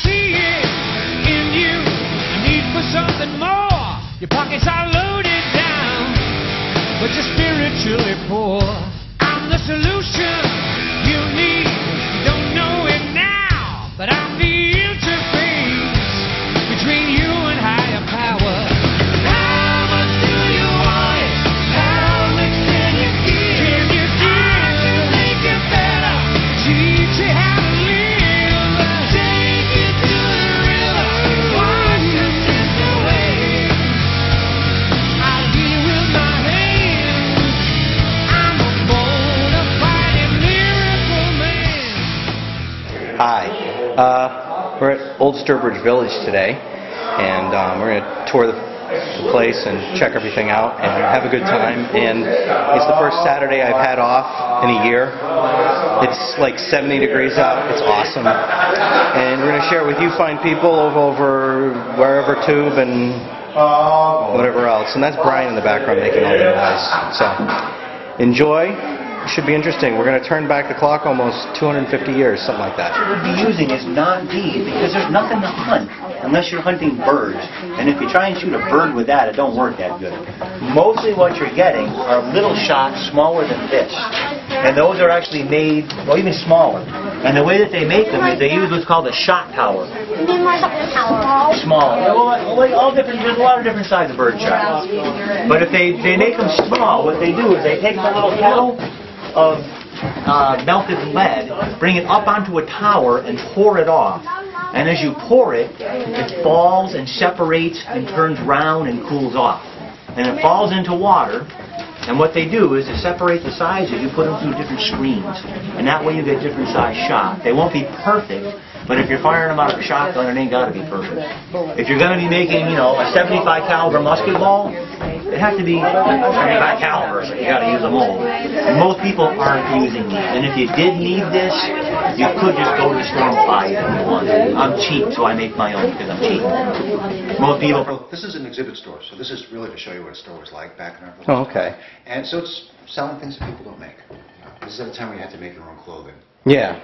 see it in you. A need for something more. Your pockets are loaded down, but you're spiritually poor. I'm the solution you need. You don't know it now, but I'm the interface between you and higher power. How much do you want it? How much can you give? Can you give to make it better? Teach you how to live. Take it to the river. Wash your sins away. I'll deal with my hands. I'm a bona fide miracle man. Hi, we're at Old Sturbridge Village today, and we're going to tour the place and check everything out and have a good time. And it's the first Saturday I've had off in a year. It's like 70 degrees out. It's awesome. And we're going to share it with you fine people over wherever tube and whatever else. And that's Brian in the background making all the noise. So enjoy. It should be interesting. We're going to turn back the clock almost 250 years, something like that. What you would be using is non-bead, because there's nothing to hunt unless you're hunting birds. And if you try and shoot a bird with that, it don't work that good. Mostly what you're getting are little shots smaller than this. And those are actually made, well, even smaller. And the way that they make them is they use what's called a shot tower. Small. All different, there's a lot of different sizes of bird shots. But if they make them small, what they do is they take the little kettle of melted lead, bring it up onto a tower and pour it off. And as you pour it, it falls and separates and turns round and cools off. And it falls into water, and what they do is to separate the sizes, you put them through different screens. And that way you get different size shot. They won't be perfect, but if you're firing them out of a shotgun, it ain't got to be perfect. If you're going to be making, you know, a 75 caliber musket ball, it has to be 75 caliber, so you got to use a mold. And most people aren't using these. And if you did need this, you could just go to the store and buy it if you want. I'm cheap, so I make my own because I'm cheap. Most people. This is an exhibit store, so this is really to show you what a store was like back in our village. Oh, okay. And so it's selling things that people don't make. This is at a time when you had to make your own clothing. Yeah.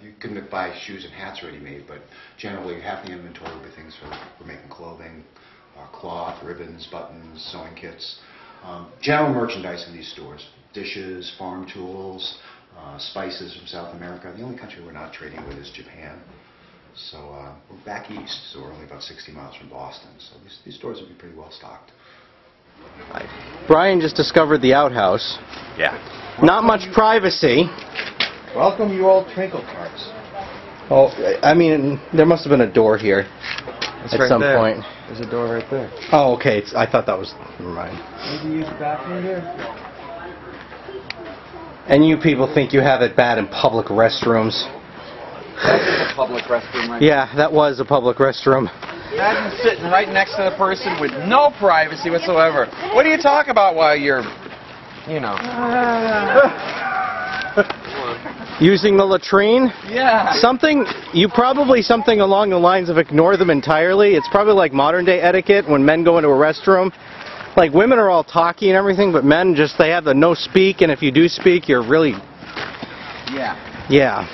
You couldn't buy shoes and hats ready-made, but generally half the inventory would be things for making clothing, cloth, ribbons, buttons, sewing kits. General merchandise in these stores. Dishes, farm tools, spices from South America. The only country we're not trading with is Japan. So we're back east, so we're only about 60 miles from Boston. So these stores would be pretty well stocked. Brian just discovered the outhouse. Yeah. Not much privacy. Welcome, you old twinkle carts. Oh, I mean, there must have been a door here It's at right some there. point. There's a door right there. Oh, okay. I thought that was... Never mind. Maybe use the bathroom here? And you people think you have it bad in public restrooms. That's a public restroom right Yeah, that was a public restroom. there. Imagine sitting right next to the person with no privacy whatsoever. What do you talk about while you're, you know... Using the latrine? Yeah. Something along the lines of ignore them entirely. It's probably like modern day etiquette when men go into a restroom. Like women are all talky and everything, but men just, they have the no speak, and if you do speak, you're really... Yeah. Yeah.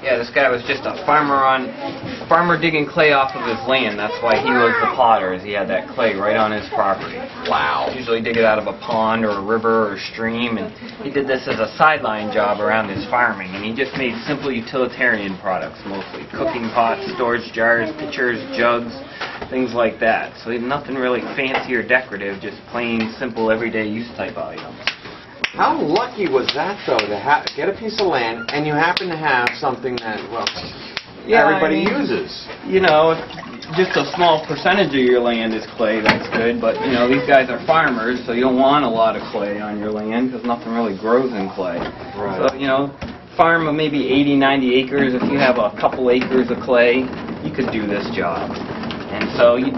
Yeah, this guy was just a farmer digging clay off of his land. That's why he was the potter, is he had that clay right on his property. Wow. Usually dig it out of a pond or a river or a stream, and he did this as a sideline job around his farming, and he just made simple utilitarian products mostly. Cooking pots, storage jars, pitchers, jugs, things like that. So he had nothing really fancy or decorative, just plain, simple, everyday use type items. How lucky was that, though, to get a piece of land and you happen to have something that, well, everybody uses? You know, just a small percentage of your land is clay, that's good, but, you know, these guys are farmers, so you don't want a lot of clay on your land because nothing really grows in clay. Right. So, you know, farm of maybe 80, 90 acres, if you have a couple acres of clay, you could do this job. And so you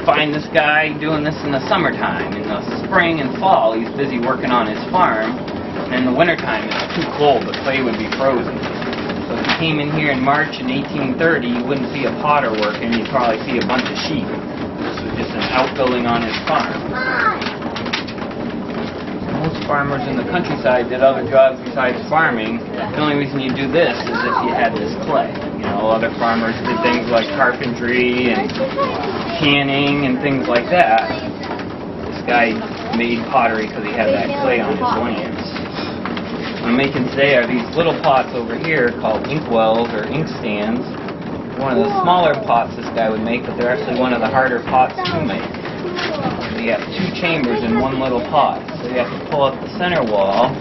find this guy doing this in the summertime. In the spring and fall, he's busy working on his farm, and in the wintertime, it's too cold, the clay would be frozen. So if he came in here in March in 1830, you wouldn't see a potter working, you'd probably see a bunch of sheep. This was just an outbuilding on his farm. Most farmers in the countryside did other jobs besides farming. The only reason you do this is if you had this clay. You Other farmers did things like carpentry and canning and things like that. This guy made pottery because he had that clay on his lands. What I'm making today are these little pots over here called ink wells or ink stands. One of the smaller pots this guy would make, but they're actually one of the harder pots to make. You have two chambers in one little pot, so you have to pull up the center wall.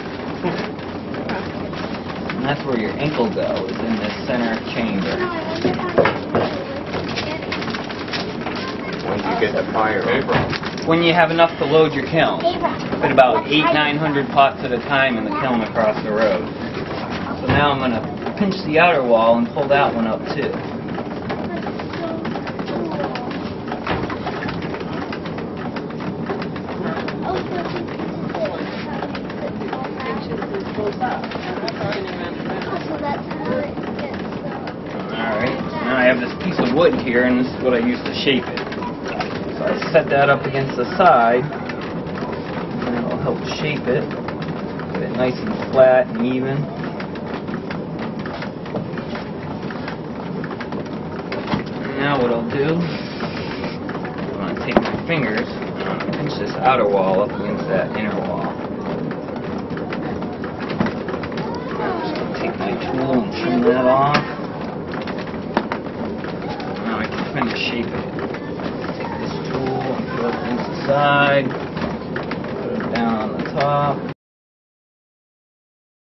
And that's where your ink will go, is in this center chamber. When do you get the fire over? When you have enough to load your kiln. Put about 800-900 pots at a time in the kiln across the road. So now I'm going to pinch the outer wall and pull that one up too. Alright, now I have this piece of wood here, and this is what I use to shape it. So I set that up against the side, and it'll help shape it. Get it nice and flat and even. And now what I'll do, I'm going to take my fingers and pinch this outer wall up against that inner wall. Take my tool and trim that off. Now I can finish shaping it. Take this tool and put it against the side, put it down on the top.